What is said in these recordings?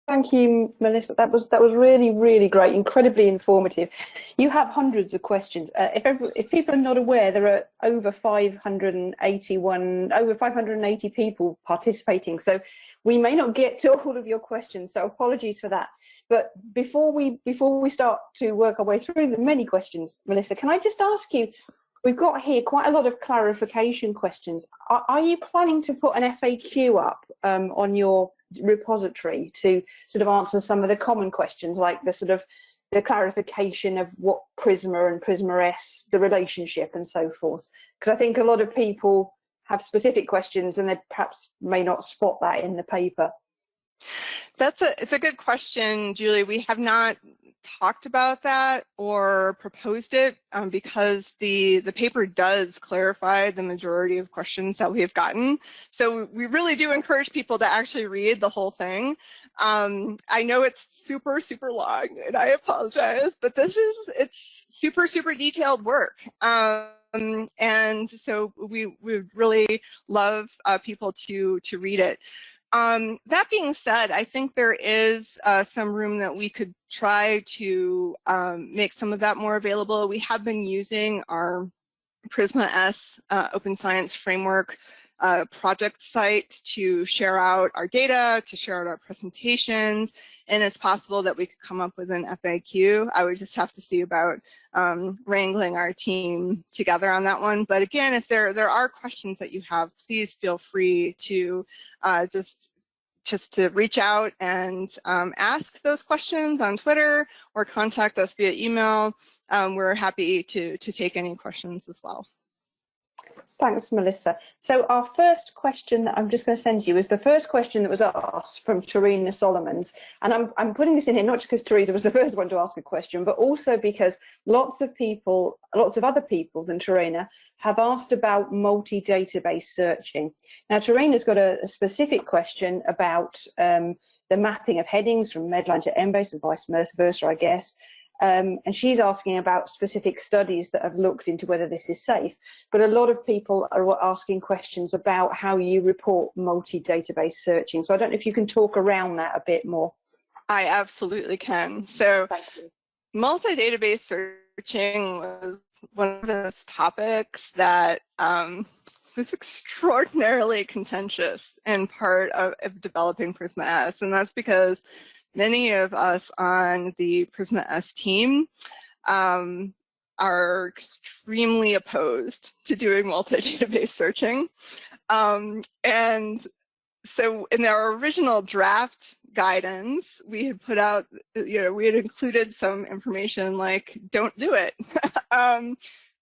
Thank you, Melissa. That was really, really great, incredibly informative. You have hundreds of questions. If people are not aware, there are over 580 people participating. So we may not get to all of your questions. So apologies for that. But before we start to work our way through the many questions, Melissa, can I just ask you? We've got here quite a lot of clarification questions. Are you planning to put an FAQ up on your repository to sort of answer some of the common questions, like the clarification of what PRISMA and PRISMA-S, the relationship and so forth? Because I think a lot of people have specific questions and they perhaps may not spot that in the paper. It's a good question, Julie. We have not talked about that or proposed it because the paper does clarify the majority of questions that we have gotten. So we really do encourage people to actually read the whole thing. I know it's super, super long, and I apologize, but it's super, super detailed work. And so we would really love people to read it. That being said, I think there is some room that we could try to make some of that more available. We have been using our PRISMA-S Open Science Framework project site to share out our data, to share out our presentations, and it's possible that we could come up with an FAQ. I would just have to see about wrangling our team together on that one. But again, if there are questions that you have, please feel free to just to reach out and ask those questions on Twitter or contact us via email. We're happy to take any questions as well. Thanks, Melissa. So our first question that I'm just going to send you is the first question that was asked from Teresa Solomons. And I'm putting this in here not just because Teresa was the first one to ask a question, but also because lots of other people than Teresa have asked about multi-database searching. Now, Teresa's got a specific question about the mapping of headings from Medline to Embase and vice versa, I guess. And she's asking about specific studies that have looked into whether this is safe. But a lot of people are asking questions about how you report multi-database searching. So I don't know if you can talk around that a bit more. I absolutely can. So multi-database searching was one of those topics that was extraordinarily contentious and part of developing PRISMA-S. And that's because many of us on the PRISMA-S team are extremely opposed to doing multi-database searching. And so in our original draft guidance, we had put out, we had included some information like, don't do it. And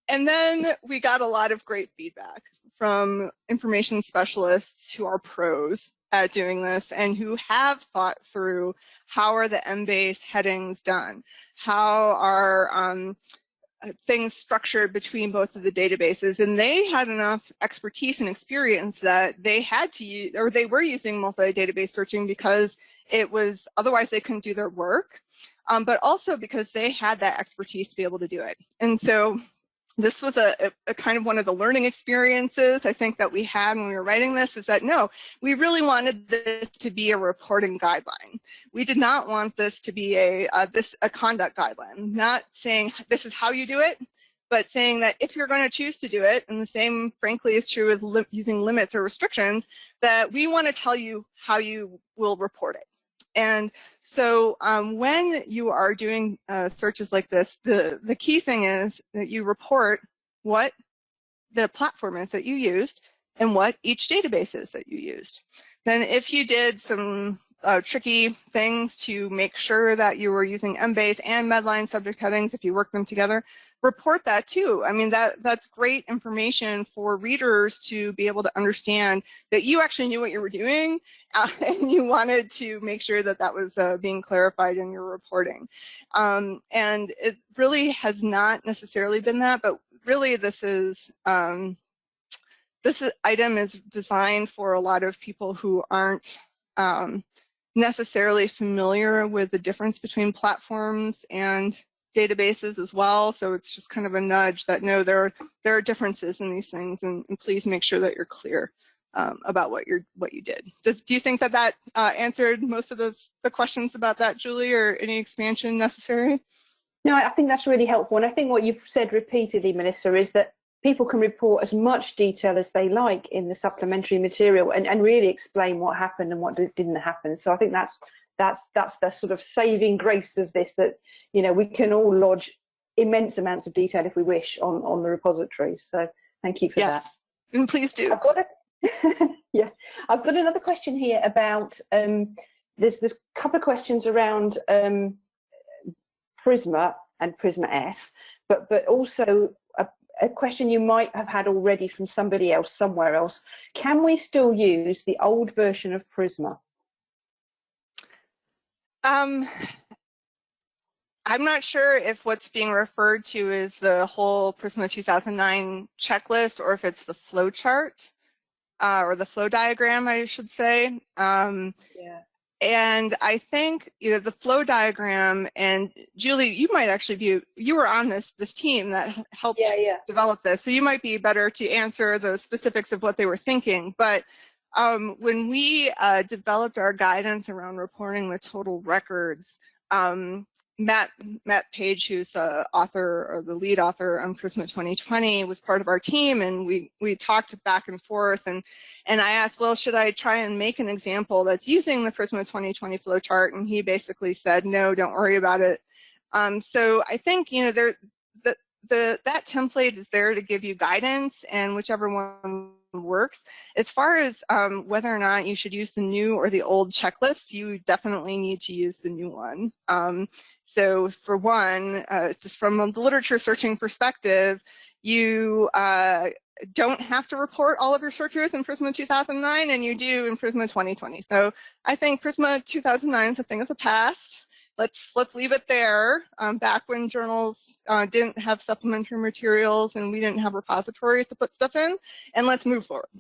then we got a lot of great feedback from information specialists who are pros at doing this and who have thought through how are the Embase headings done, how are things structured between both of the databases, and they had enough expertise and experience that they had to use, or they were using multi-database searching because it was, otherwise they couldn't do their work, but also because they had that expertise to be able to do it. And so this was a kind of one of the learning experiences I think that we had when we were writing this, is that no, we really wanted this to be a reporting guideline. We did not want this to be a conduct guideline, not saying this is how you do it, but saying that if you're going to choose to do it, and the same frankly is true with using limits or restrictions, that we want to tell you how you will report it. And so when you are doing searches like this, the key thing is that you report what the platform is that you used and what each database is that you used. Then if you did some tricky things to make sure that you were using Embase and Medline subject headings, if you work them together, report that too. I mean, that's great information for readers to be able to understand that you actually knew what you were doing and you wanted to make sure that that was being clarified in your reporting. And it really has not necessarily been that, but really this item is designed for a lot of people who aren't necessarily familiar with the difference between platforms and databases as well. So it's just kind of a nudge that no, there are differences in these things, and please make sure that you're clear about what you did. Do you think that that answered most of the questions about that, Julie, or any expansion necessary? No, I think that's really helpful. And I think what you've said repeatedly, Melissa, is that people can report as much detail as they like in the supplementary material and really explain what happened and what didn't happen. So I think that's the sort of saving grace of this, that, you know, we can all lodge immense amounts of detail if we wish on the repositories. So thank you for that. And please do. I've got yeah, I've got another question here about there's a couple of questions around PRISMA and PRISMA-S, but also a question you might have had already from somebody else somewhere else. Can we still use the old version of PRISMA? I'm not sure if what's being referred to is the whole PRISMA 2009 checklist, or if it's the flow chart or the flow diagram, I should say. Yeah. And I think, you know, the flow diagram, and Julie, you might actually be, you were on this team that helped develop this, so you might be better to answer the specifics of what they were thinking. But when we developed our guidance around reporting the total records, Matt Page, who's the author or the lead author on PRISMA 2020, was part of our team, and we talked back and forth, and I asked, well, should I try and make an example that's using the PRISMA 2020 flowchart? And he basically said, no, don't worry about it. So I think, you know, that template is there to give you guidance, and whichever one works. As far as whether or not you should use the new or the old checklist, you definitely need to use the new one. So for one, just from the literature searching perspective, you don't have to report all of your searches in PRISMA 2009, and you do in PRISMA 2020. So I think PRISMA 2009 is a thing of the past. Let's leave it there. Back when journals didn't have supplementary materials and we didn't have repositories to put stuff in, and let's move forward.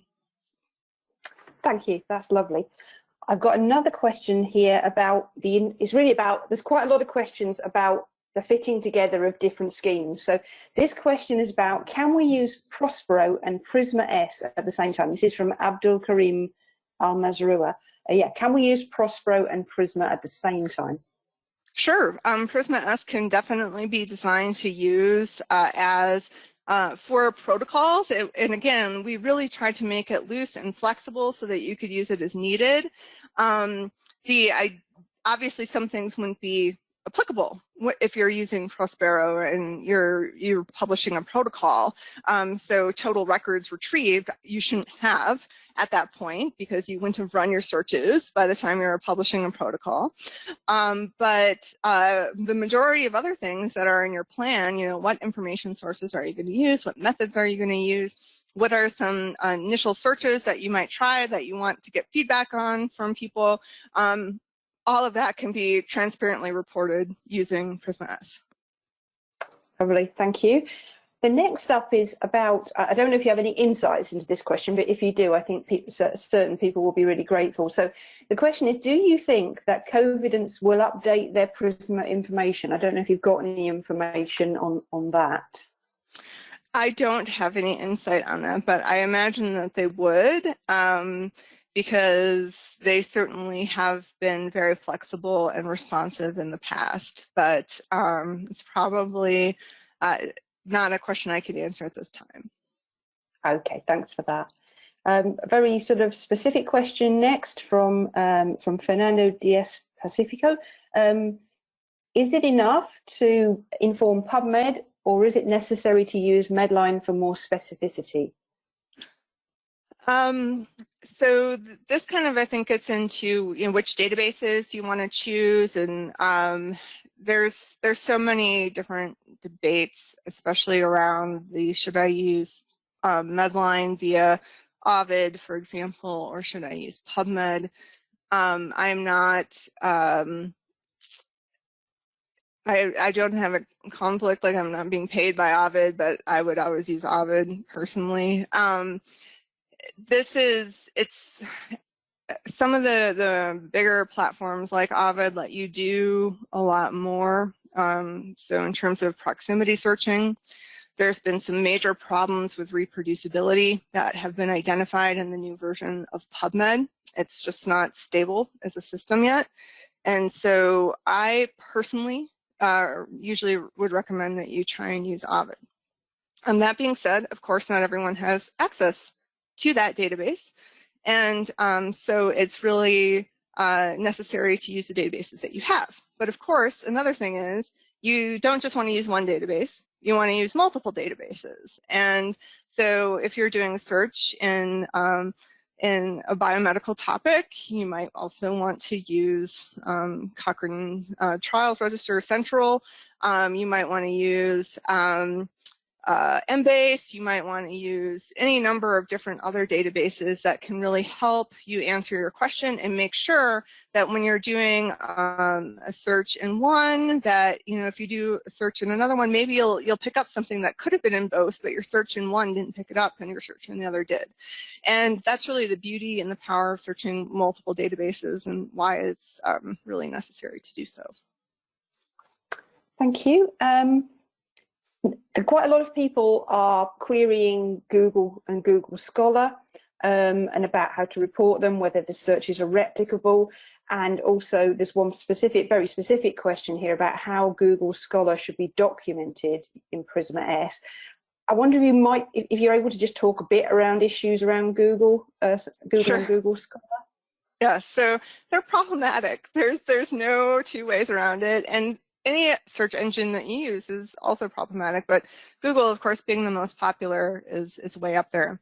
Thank you. That's lovely. I've got another question here about there's quite a lot of questions about the fitting together of different schemes. So this question is about, can we use Prospero and PRISMA-S at the same time? This is from Abdul Karim Al-Mazrua. Yeah, can we use Prospero and PRISMA at the same time? Sure. PRISMA-S can definitely be designed to use as for protocols. And again, we really tried to make it loose and flexible so that you could use it as needed. Obviously, some things wouldn't be applicable if you're using Prospero and you're publishing a protocol. So total records retrieved you shouldn't have at that point, because you wouldn't have run your searches by the time you're publishing a protocol. But the majority of other things that are in your plan, you know, what information sources are you going to use? What methods are you going to use? What are some initial searches that you might try that you want to get feedback on from people? All of that can be transparently reported using PRISMA-S. Lovely, thank you. The next up is about, I don't know if you have any insights into this question, but if you do, I think certain people will be really grateful. So the question is, do you think that Covidence will update their PRISMA information? I don't know if you've got any information on that. I don't have any insight on that, but I imagine that they would. Because they certainly have been very flexible and responsive in the past, but it's probably not a question I can answer at this time. Okay, thanks for that. A very sort of specific question next from Fernando Diaz Pacifico. Is it enough to inform PubMed, or is it necessary to use Medline for more specificity? So this kind of, I think, gets into, you know, which databases you want to choose, and there's so many different debates, especially around the should I use Medline via Ovid, for example, or should I use PubMed? I'm not. I don't have a conflict, like I'm not being paid by Ovid, but I would always use Ovid personally. It's some of the bigger platforms like Ovid let you do a lot more. So in terms of proximity searching, There's been some major problems with reproducibility that have been identified in the new version of PubMed. It's just not stable as a system yet. And so I personally usually would recommend that you try and use Ovid. That being said, of course, not everyone has access to that database. And so it's really necessary to use the databases that you have. But of course, another thing is you don't just want to use one database. You want to use multiple databases. And so if you're doing a search in a biomedical topic, you might also want to use Cochrane Trials Register Central. You might want to use Embase. You might want to use any number of different other databases that can really help you answer your question and make sure that when you're doing a search in one, that, you know, if you do a search in another one, maybe you'll pick up something that could have been in both, but your search in one didn't pick it up and your search in the other did. And that's really the beauty and the power of searching multiple databases and why it's really necessary to do so. Thank you. Quite a lot of people are querying Google and Google Scholar and about how to report them, whether the searches are replicable. And also there's one specific, very specific question here about how Google Scholar should be documented in PRISMA-S. I wonder if you might, if you're able to just talk a bit around issues around Google Sure. and Google Scholar. Yeah, so they're problematic. There's no two ways around it. And any search engine that you use is also problematic, but Google, of course, being the most popular is way up there.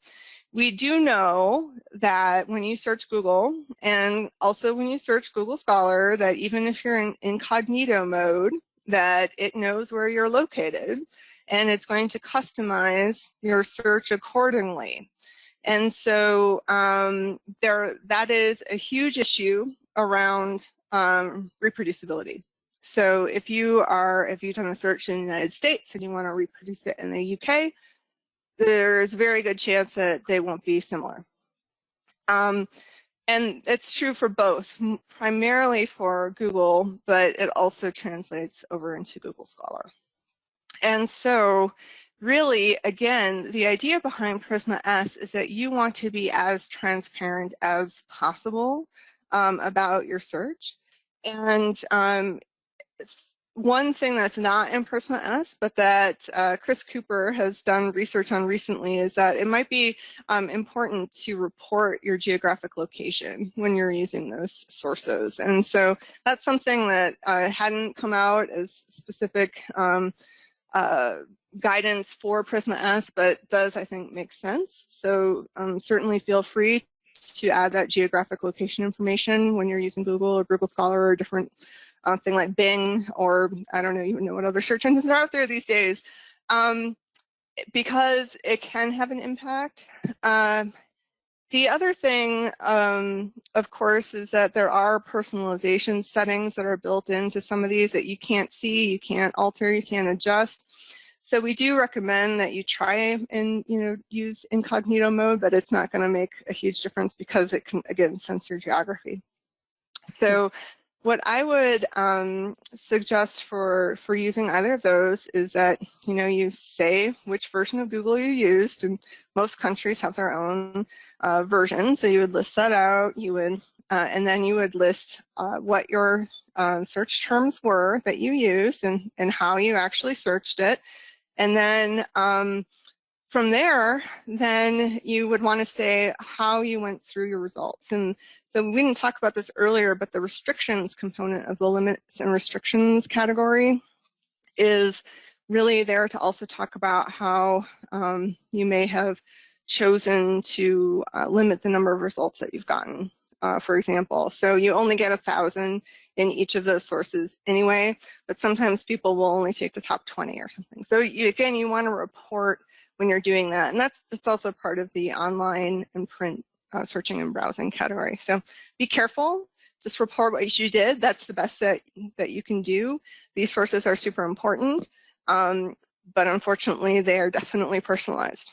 We do know that when you search Google, and also when you search Google Scholar, that even if you're in incognito mode, that it knows where you're located, and it's going to customize your search accordingly. And so that is a huge issue around reproducibility. So if you've done a search in the United States and you want to reproduce it in the UK, there's a very good chance that they won't be similar. And it's true for both, primarily for Google, but it also translates over into Google Scholar. And so really, again, the idea behind PRISMA-S is that you want to be as transparent as possible about your search. And one thing that's not in PRISMA-S, but that Chris Cooper has done research on recently, is that it might be important to report your geographic location when you're using those sources. And so that's something that hadn't come out as specific guidance for PRISMA-S, but does, I think, make sense. So certainly feel free to add that geographic location information when you're using Google or Google Scholar or a different thing like Bing, or I don't even know what other search engines are out there these days, because it can have an impact. The other thing, of course, is that there are personalization settings that are built into some of these that you can't see, you can't alter, you can't adjust. So we do recommend that you try and use incognito mode, but it's not going to make a huge difference because it can, again, censor geography. So what I would suggest for using either of those is that you say which version of Google you used, and most countries have their own version. So you would list that out. You would, and then you would list what your search terms were that you used and how you actually searched it. And then from there, then you would want to say how you went through your results. And so we didn't talk about this earlier, but the restrictions component of the limits and restrictions category is really there to also talk about how you may have chosen to limit the number of results that you've gotten, for example. So you only get 1,000 in each of those sources anyway, but sometimes people will only take the top 20 or something. So again, you want to report when you're doing that, and that's also part of the online and print searching and browsing category. So be careful, just report what you did. That's the best that you can do. These sources are super important, but unfortunately they are definitely personalized.